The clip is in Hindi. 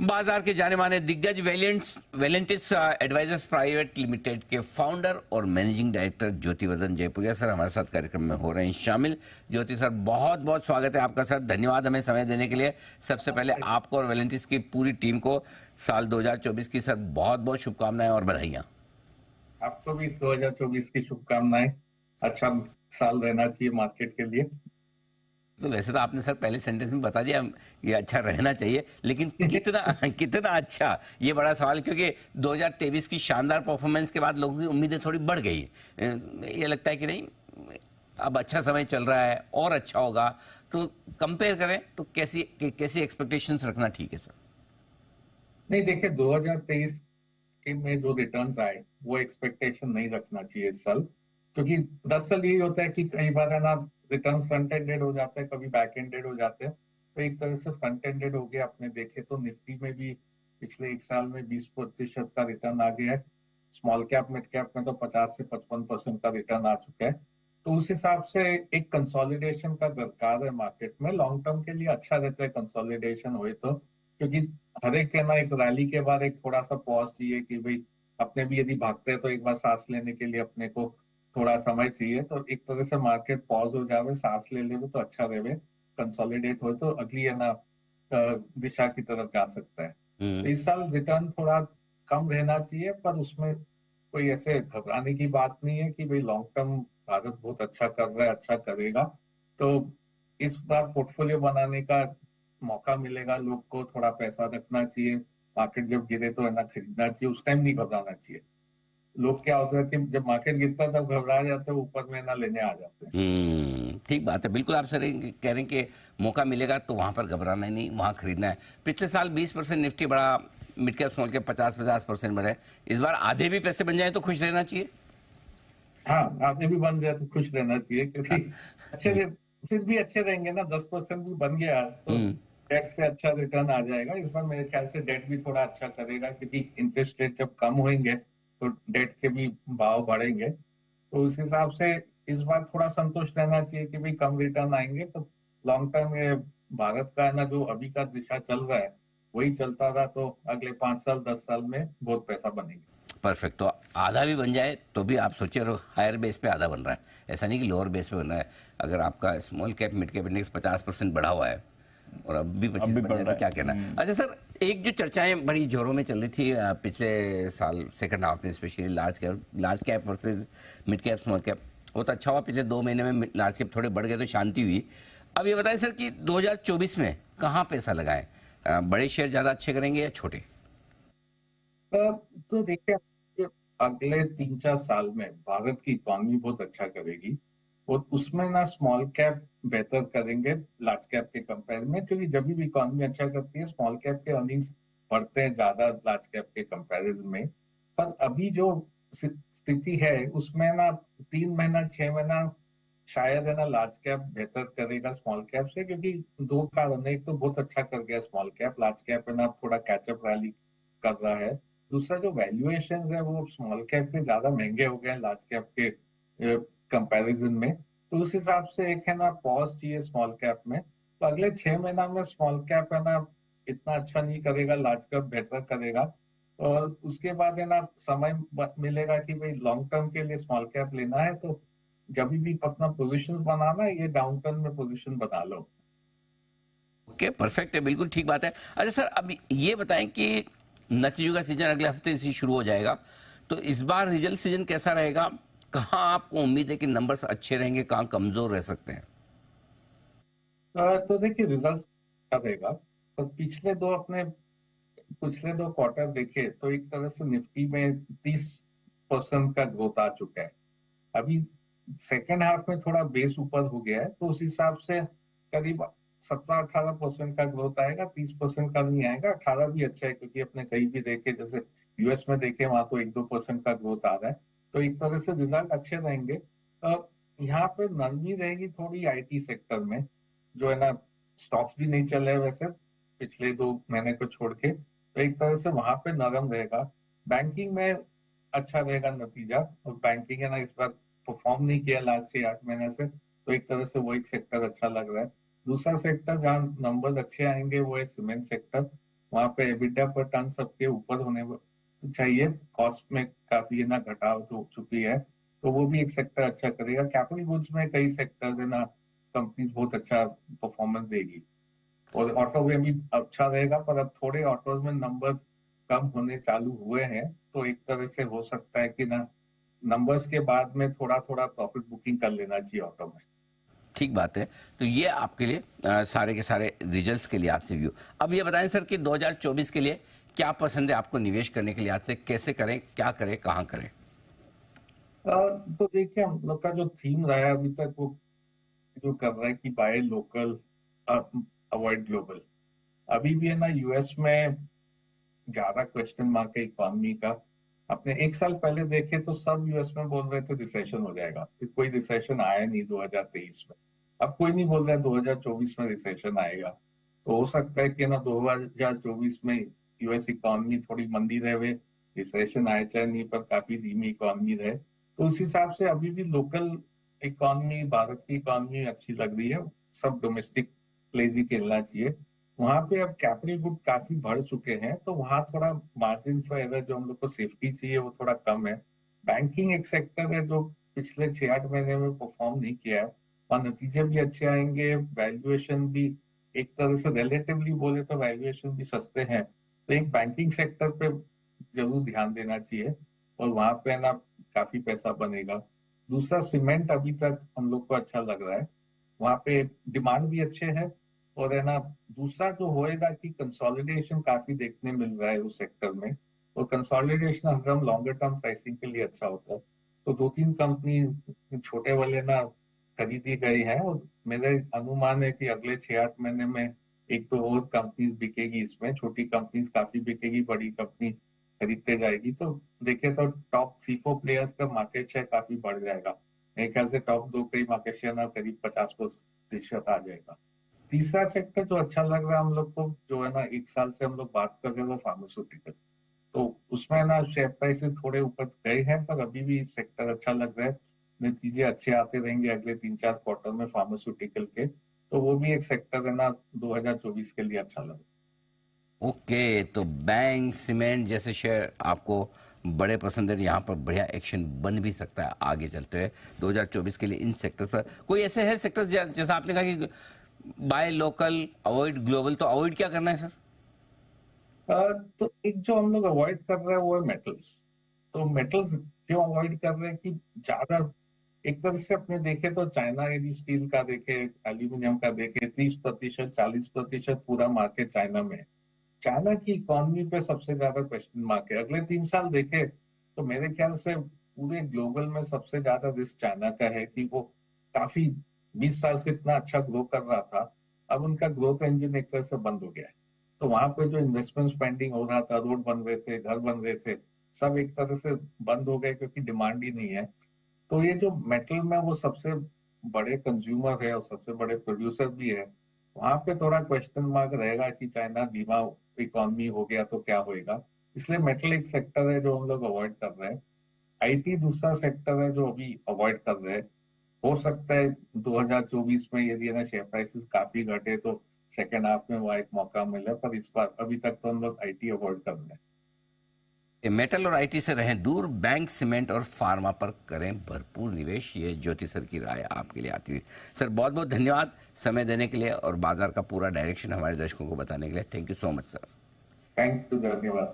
बाजार के जाने माने दिग्गज वेलेंटिस एडवाइजर्स प्राइवेट लिमिटेड के फाउंडर और managing director Jyotivardhan Jaipuria sir हमारे साथ कार्यक्रम में हो रहे हैं शामिल। ज्योति सर, बहुत बहुत स्वागत है आपका सर, धन्यवाद हमें समय देने के लिए। सबसे पहले आपको और वेलेंटिस की पूरी टीम को साल 2024 की सर बहुत बहुत शुभकामनाएं और बधाइयां। आपको भी 2024 की शुभकामनाएं। अच्छा साल रहना चाहिए मार्केट के लिए। तो वैसे तो आपने सर पहले सेंटेंस में बता दिया ये अच्छा रहना चाहिए, लेकिन कितना कितना अच्छा, ये बड़ा सवाल, क्योंकि 2023 की शानदार परफॉर्मेंस के बाद लोगों की उम्मीदें थोड़ी बढ़ गई। ये लगता है कि नहीं अब अच्छा समय चल रहा है और अच्छा होगा, तो कंपेयर करें तो कैसी एक्सपेक्टेशंस रखना ठीक है सर? नहीं, देखिए 2023 में जो रिटर्न्स आए वो एक्सपेक्टेशन नहीं रखना चाहिए इस साल, क्योंकि दरअसल यही होता है कि कई बार है ना रिटर्न फ्रंट एंडेड हो जाते हैं, कभी बैक एंडेड हो जाते हैं। तो एक तरह से फ्रंट एंडेड हो गया। आपने देखे तो निफ्टी में भी पिछले एक साल में 20% का रिटर्न आ गया है। स्मॉल कैप मिड कैप में तो 50 से 55% का रिटर्न आ चुका है। तो उस हिसाब से एक कंसोलिडेशन का दरकार है मार्केट में। लॉन्ग टर्म के लिए अच्छा रहता है कंसोलिडेशन हुए तो, क्योंकि हर एक है ना एक रैली के बाद एक थोड़ा सा पॉज चाहिए कि भाई अपने भी यदि भागते हैं तो एक बार सांस लेने के लिए अपने को थोड़ा समय चाहिए। तो एक तरह से मार्केट पॉज हो जावे, सांस ले ले तो अच्छा रहे, कंसोलिडेट हो तो अगली है ना दिशा की तरफ जा सकता है। तो इस साल रिटर्न थोड़ा कम रहना चाहिए, पर उसमें कोई ऐसे घबराने की बात नहीं है कि भाई लॉन्ग टर्म भारत बहुत अच्छा कर रहा है, अच्छा करेगा। तो इस बार पोर्टफोलियो बनाने का मौका मिलेगा, लोग को थोड़ा पैसा रखना चाहिए। मार्केट जब गिरे तो है ना खरीदना चाहिए, उस टाइम नहीं घबराना चाहिए। लोग क्या होता है कि जब मार्केट गिरता है तब घबरा जाते हैं, ऊपर में ना लेने आ जाते हैं। ठीक बात है, बिल्कुल आप सर कह रहे हैं कि मौका मिलेगा तो वहां पर घबराना ही नहीं, वहां खरीदना है। पिछले साल 20% निफ्टी बढ़ा, मिड कैप स्मॉल कैप 50% बढ़े, इस बार आधे भी पैसे बन जाए तो खुश रहना चाहिए। हाँ, आधे भी बन जाए तो खुश रहना चाहिए, क्योंकि अच्छे जी। से फिर भी अच्छे रहेंगे ना। 10% भी बन गया तो हम्म। डेट से अच्छा रिटर्न आ जाएगा। इस बार मेरे ख्याल से डेट भी थोड़ा अच्छा करेगा, क्योंकि इंटरेस्ट रेट जब कम होंगे तो डेट के भी भाव बढ़ेंगे। तो उस हिसाब से इस बार थोड़ा संतुष्ट रहना चाहिए कि भाई कम रिटर्न आएंगे तो लॉन्ग टर्म में भारत का है ना जो अभी का दिशा चल रहा है वही चलता रहा तो अगले 5 साल 10 साल में बहुत पैसा बनेंगे। परफेक्ट, तो आधा भी बन जाए तो भी आप सोचिए हायर बेस पे आधा बन रहा है, ऐसा नहीं कि लोअर बेस पे बन रहा है। अगर आपका small cap mid cap index 50% बढ़ा हुआ है और अब भी 25 बन जाए तो क्या कहना। अच्छा सर, एक जो चर्चाएं बड़ी जोरों में चल रही थी पिछले साल सेकंड हाफ में, specially large cap versus mid cap small cap, वो तो अच्छा हुआ पिछले 2 महीने में लार्ज कैप थोड़े बढ़ गए तो शांति हुई। अब ये बताएं सर कि 2024 में कहाँ पैसा लगाएं, बड़े शेयर ज़्यादा अच्छे करेंगे या छोटे? तो देखिए अगले 3-4 साल में भारत की इकोनॉमी बहुत अच्छा करेगी और उसमें ना स्मॉल कैप बेहतर करेंगे लार्ज कैप के कंपेयर में, क्योंकि जब भी इकोनॉमी अच्छा करती है स्मॉल कैप के अर्निंग्स बढ़ते हैं ज्यादा लार्ज कैप के कंपैरिजन में। पर अभी जो स्थिति है उसमें ना 3 महीना 6 महीना शायद है ना लार्ज कैप बेहतर करेगा स्मॉल कैप से, क्योंकि दो कारण है। एक तो बहुत अच्छा कर गया स्मॉल कैप, लार्ज कैप है ना थोड़ा कैचअप रैली कर रहा है। दूसरा जो वैल्यूएशन है वो स्मॉल कैप के ज्यादा महंगे हो गए लार्ज कैप के कंपैरिजन में। तो उस हिसाब से एक है ना पॉज चाहिए स्मॉल कैप में। तो अगले 6 महीना में स्मॉल कैप है ना इतना अच्छा नहीं करेगा, लार्ज कैप बेहतर करेगा। और उसके बाद है ना समय मिलेगा कि भाई लॉन्ग टर्म के लिए स्मॉल कैप लेना है तो जब भी अपना पोजीशन बनाना है ये डाउन टर्न में पोजीशन बना लो। ओके, परफेक्ट है, बिल्कुल ठीक बात है। अच्छा सर, अब ये बताएं कि नतीजों का सीजन अगले हफ्ते से शुरू हो जाएगा, तो इस बार रिजल्ट सीजन कैसा रहेगा? कहाँ आपको उम्मीद है कि नंबर्स अच्छे रहेंगे, कहाँ कमजोर रह सकते हैं? तो देखिए रिजल्ट क्या रहेगा। तो पिछले दो क्वार्टर देखे तो एक तरह से निफ्टी में 30% का ग्रोथ आ चुका है। अभी सेकेंड हाफ में थोड़ा बेस ऊपर हो गया है तो उस हिसाब से करीब 17-18% का ग्रोथ आएगा, 30% का नहीं आएगा। 18 भी अच्छा है, क्योंकि अपने कहीं भी देखे जैसे यूएस में देखे वहां तो 1-2% का ग्रोथ आ रहा है। तो एक तरह से रिजल्ट अच्छे रहेंगे। यहाँ पे नरमी रहेगी थोड़ी आईटी सेक्टर में, जो है ना स्टॉक्स भी नहीं चल रहे वैसे पिछले 2 महीने को छोड़ के, तो एक तरह से वहां पे नरम रहेगा। बैंकिंग में अच्छा रहेगा नतीजा, और बैंकिंग है ना इस बार परफॉर्म नहीं किया लास्ट से 8 महीने से, तो एक तरह से वो एक सेक्टर अच्छा लग रहा है। दूसरा सेक्टर जहाँ नंबर्स अच्छे आएंगे वो है सीमेंट सेक्टर। वहां पे एबिटा पर टन सबके ऊपर होने चाहिए। कॉस्ट में काफी ना घटाव तो हो चुकी है, तो वो भी एक सेक्टर अच्छा करेगा। कैपिटल गुड्स में कई सेक्टर है ना, कंपनीज बहुत अच्छा परफॉर्मेंस देगी। और ऑटो में भी अच्छा रहेगा, पर अब थोड़े ऑटो में नंबर कम होने चालू हुए हैं, तो एक तरह से हो सकता है कि ना नंबर्स के बाद में थोड़ा थोड़ा प्रॉफिट बुकिंग कर लेना चाहिए ऑटो में। ठीक बात है। तो ये आपके लिए सारे के सारे रिजल्ट्स के लिए आज से व्यू। अब ये बताएं सर कि 2024 के लिए क्या पसंद है आपको निवेश करने के लिए, आज से कैसे करें, क्या करें, कहाँ करें? तो देखिए, हम लोग का जो थीम रहा है अभी तक, वो जो कर रहा है कि बाय लोकल अवॉइड ग्लोबल। अभी भी है ना, यूएस में ज्यादा क्वेश्चन मार्क है इकोनॉमी का। अपने एक साल पहले देखे तो सब यूएस में बोल रहे थे रिसेशन हो जाएगा, फिर कोई रिसेशन आया नहीं 2023 में। अब कोई नहीं बोल रहा है 2024 में रिसेशन आएगा। तो हो सकता है कि ना 2024 में यूएस इकोनॉमी थोड़ी मंदी रहे, रिसेशन आए चाहे नहीं, पर काफी धीमी इकोनॉमी रहे। तो उस हिसाब से अभी भी लोकल इकोनॉमी, भारत की इकोनॉमी अच्छी लग रही है। सब डोमेस्टिक प्लेज ही खेलना चाहिए। वहां पे अब कैपिटल गुड काफी बढ़ चुके हैं, तो वहां थोड़ा मार्जिन फॉर एरर जो हम लोग को सेफ्टी चाहिए वो थोड़ा कम है। बैंकिंग एक सेक्टर है जो पिछले 6-8 महीने में परफॉर्म नहीं किया है, और नतीजे भी अच्छे आएंगे। वैल्यूएशन भी एक तरह से रिलेटिवली बोले तो वैल्यूएशन भी सस्ते हैं, तो एक बैंकिंग सेक्टर पे जरूर ध्यान देना चाहिए, और वहां पे ना काफी पैसा बनेगा। दूसरा, सीमेंट अभी तक हम लोग को अच्छा लग रहा है, वहां पे डिमांड भी अच्छे है। और है ना, दूसरा जो होएगा कि कंसोलिडेशन काफी देखने मिल रहा है उस सेक्टर में, और कंसोलिडेशन हरदम लॉन्गर टर्म प्राइसिंग के लिए अच्छा होता है। तो 2-3 कंपनी छोटे वाले ना खरीदी गई है, और मेरे अनुमान है कि अगले 6-8 महीने में एक तो और कंपनी बिकेगी, इसमें छोटी कंपनीज काफी बिकेगी, बड़ी कंपनी खरीदते जाएगी। तो देखे तो टॉप 3-4 प्लेयर्स का मार्केट शेयर काफी बढ़ जाएगा। मेरे ख्याल से टॉप 2 का मार्केट शेयर ना करीब 50% आ जाएगा। तीसरा सेक्टर जो अच्छा लग रहा है हम लोग को, जो है ना 1 साल से हम लोग बात कर रहे हैं, वो फार्मास्यूटिकल। तो उसमें ना शेयर प्राइस थोड़े ऊपर गए हैं, पर अभी भी सेक्टर अच्छा लग रहा है। नतीजे अच्छे आते रहेंगे अगले 3-4 क्वार्टर में फार्मास्यूटिकल के, तो वो भी एक सेक्टर है ना 2024 के लिए अच्छा लग रहा है। ओके, तो बैंक, सीमेंट जैसे शेयर आपको बड़े पसंद है। यहाँ पर बढ़िया एक्शन बन भी सकता है आगे चलते हुए 2024 के लिए इन सेक्टर पर। कोई ऐसे है सेक्टर जैसा आपने कहा कि बाय लोकल अवॉइड ग्लोबल, तो अवॉइड क्या करना है सर? तो एक जो हम लोग अवॉइड कर रहे हैं वो है मेटल्स। तो मेटल्स क्यों अवॉइड कर रहे हैं कि ज्यादा, एक तरह से अपने देखे तो चाइना, यदि स्टील का देखे, एल्यूमिनियम का देखे, 30%, 40% पूरा मार्केट चाइना में है। चाइना की इकोनॉमी पे सबसे ज्यादा क्वेश्चन मार्क है। अगले 3 साल देखे तो मेरे ख्याल से पूरे ग्लोबल में सबसे ज्यादा रिस्क चाइना का है, कि वो काफी 20 साल से इतना अच्छा ग्रो कर रहा था, अब उनका ग्रोथ इंजन एक तरह से बंद हो गया है। तो वहां पे जो इन्वेस्टमेंट स्पेंडिंग हो रहा था, रोड बन रहे थे, घर बन रहे थे, सब एक तरह से बंद हो गए, क्योंकि डिमांड ही नहीं है। तो ये जो मेटल में वो सबसे बड़े कंज्यूमर है और सबसे बड़े प्रोड्यूसर भी है, वहां पे थोड़ा क्वेश्चन मार्क रहेगा कि चाइना धीमा इकोनॉमी हो गया तो क्या होएगा। इसलिए मेटल एक सेक्टर है जो हम लोग अवॉइड कर रहे हैं। आईटी दूसरा सेक्टर है जो अभी अवॉइड कर रहे हैं। हो सकता है 2024 में यदि ना शेयर प्राइसेस काफी घटे तो सेकेंड हाफ में वहाँ एक मौका मिले, पर इस बार अभी तक तो हम लोग आईटी अवॉइड कर रहे हैं। ये मेटल और आईटी से रहें दूर, बैंक, सीमेंट और फार्मा पर करें भरपूर निवेश। ये ज्योति सर की राय आपके लिए आती हुई। सर बहुत बहुत धन्यवाद समय देने के लिए और बाजार का पूरा डायरेक्शन हमारे दर्शकों को बताने के लिए। Thank you so much sir. Thank you, धन्यवाद।